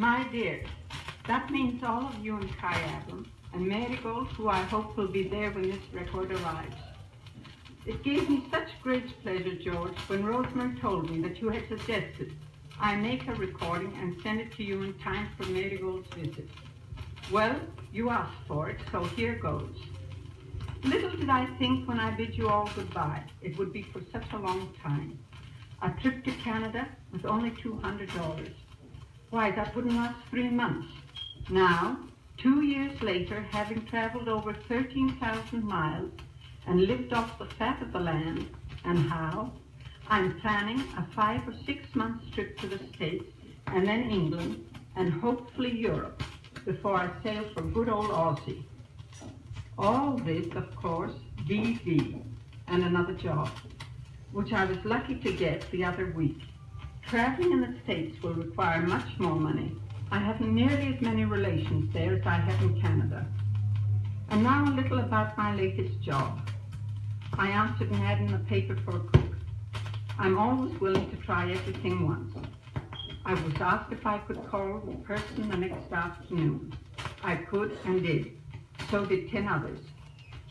My dear, that means all of you in Kyabram, and Marigold, who I hope will be there when this record arrives. It gave me such great pleasure, George, when Rosemary told me that you had suggested I make a recording and send it to you in time for Marigold's visit. Well, you asked for it, so here goes. Little did I think when I bid you all goodbye, it would be for such a long time. A trip to Canada with only $200. Why, that wouldn't last 3 months. Now, 2 years later, having traveled over 13,000 miles and lived off the fat of the land, and how, I'm planning a 5 or 6 months trip to the States and then England and hopefully Europe before I sail for good old Aussie. All this, of course, DV and another job, which I was lucky to get the other week. Traveling in the States will require much more money. I haven't nearly as many relations there as I have in Canada. And now a little about my latest job. I answered an ad in the paper for a cook. I'm always willing to try everything once. I was asked if I could call the person the next afternoon. I could and did. So did 10 others.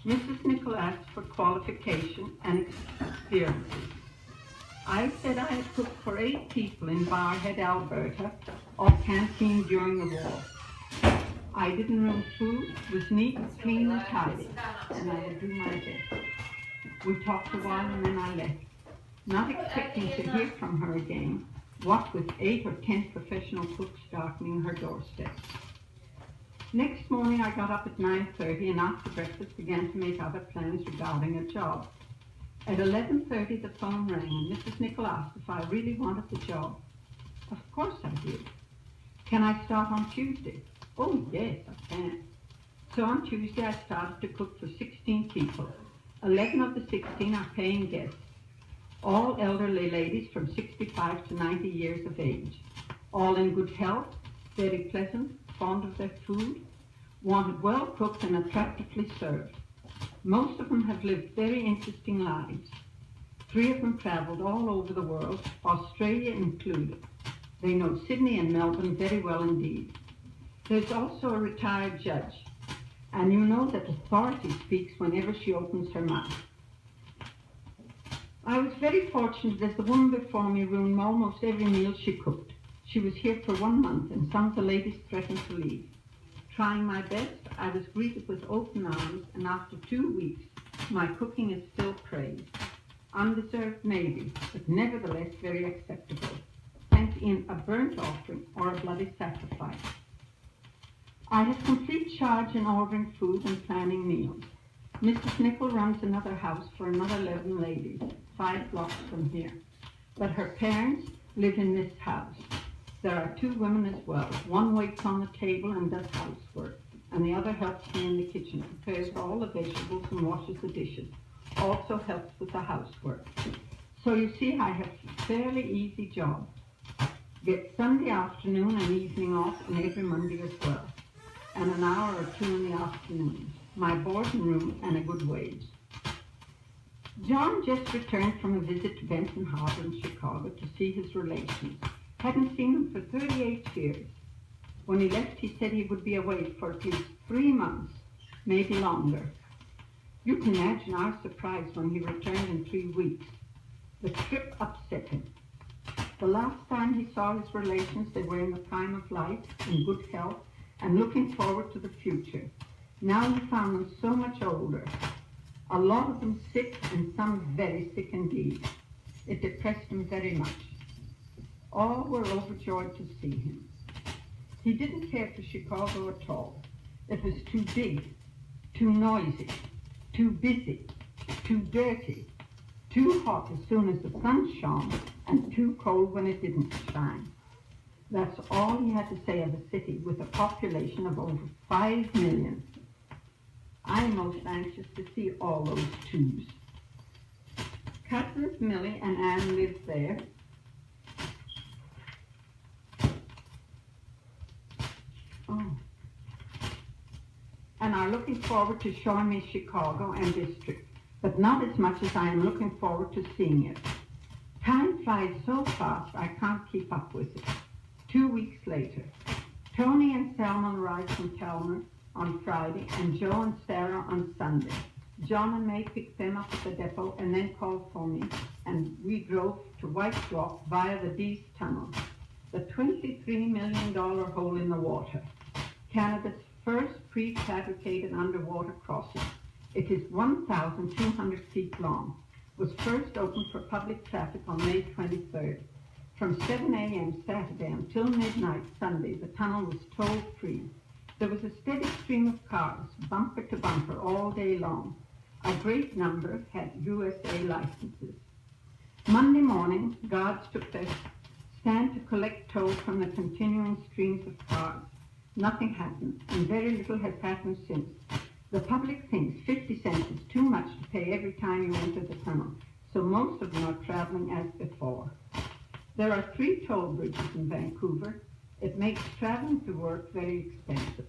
Mrs. Nichol asked for qualification and experiences. I said I had cooked for 8 people in Barhead, Alberta, or canteen during the war. I didn't ruin food, was neat, clean, and tidy, and I would do my best. We talked a while and then I left, not expecting to hear from her again, what with 8 or 10 professional cooks darkening her doorstep. Next morning I got up at 9:30 and after breakfast began to make other plans regarding a job. At 11:30 the phone rang and Mrs. Nichol asked if I really wanted the job. Of course I did. Can I start on Tuesday? Oh yes, I can. So on Tuesday I started to cook for 16 people. 11 of the 16 are paying guests. All elderly ladies from 65 to 90 years of age. All in good health, very pleasant, fond of their food, wanted well cooked and attractively served. Most of them have lived very interesting lives. 3 of them traveled all over the world, Australia included. They know Sydney and Melbourne very well indeed. There's also a retired judge, and you know that authority speaks whenever she opens her mouth. I was very fortunate as the woman before me ruined almost every meal she cooked. She was here for 1 month, and some of the ladies threatened to leave. Trying my best, I was greeted with open arms, and after 2 weeks, my cooking is still praised. Undeserved maybe, but nevertheless very acceptable. Sent in a burnt offering or a bloody sacrifice. I have complete charge in ordering food and planning meals. Mrs. Nichol runs another house for another 11 ladies, 5 blocks from here. But her parents live in this house. There are 2 women as well. One waits on the table and does housework, and the other helps me in the kitchen, prepares all the vegetables and washes the dishes. Also helps with the housework. So you see I have a fairly easy job. Get Sunday afternoon and evening off and every Monday as well. And an hour or 2 in the afternoon. My boarding room and a good wage. John just returned from a visit to Benton Harbor in Chicago to see his relations. Hadn't seen them for 38 years. When he left, he said he would be away for at least 3 months, maybe longer. You can imagine our surprise when he returned in 3 weeks. The trip upset him. The last time he saw his relations, they were in the prime of life, in good health, and looking forward to the future. Now he found them so much older. A lot of them sick, and some very sick indeed. It depressed him very much. All were overjoyed to see him. He didn't care for Chicago at all. It was too big, too noisy, too busy, too dirty, too hot as soon as the sun shone, and too cold when it didn't shine. That's all he had to say of a city with a population of over 5 million. I'm most anxious to see all those 2s. Cousins Millie and Anne live there. And are looking forward to showing me Chicago and district, but not as much as I am looking forward to seeing it. Time flies so fast I can't keep up with it. 2 weeks later, Tony and Selma arrived from Kalmar on Friday, and Joe and Sarah on Sunday. John and May picked them up at the depot and then called for me, and we drove to White Rock via the Dease Tunnel, the $23 million hole in the water, Canada's first prefabricated underwater crossing. It is 1,200 feet long, was first opened for public traffic on May 23rd. From 7 a.m. Saturday until midnight Sunday, the tunnel was toll-free. There was a steady stream of cars, bumper to bumper, all day long. A great number had USA licenses. Monday morning, guards took their stand to collect toll from the continuing streams of cars. Nothing happened, and very little has happened since. The public thinks 50 cents is too much to pay every time you enter the tunnel, so most of them are traveling as before. There are 3 toll bridges in Vancouver. It makes traveling to work very expensive.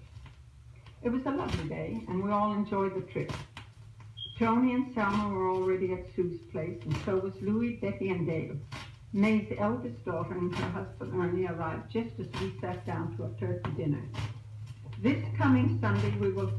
It was a lovely day, and we all enjoyed the trip. Tony and Selma were already at Sue's place, and so was Louis, Betty, and Dale. May's eldest daughter and her husband Ernie arrived just as we sat down to a turkey dinner. This coming Sunday we will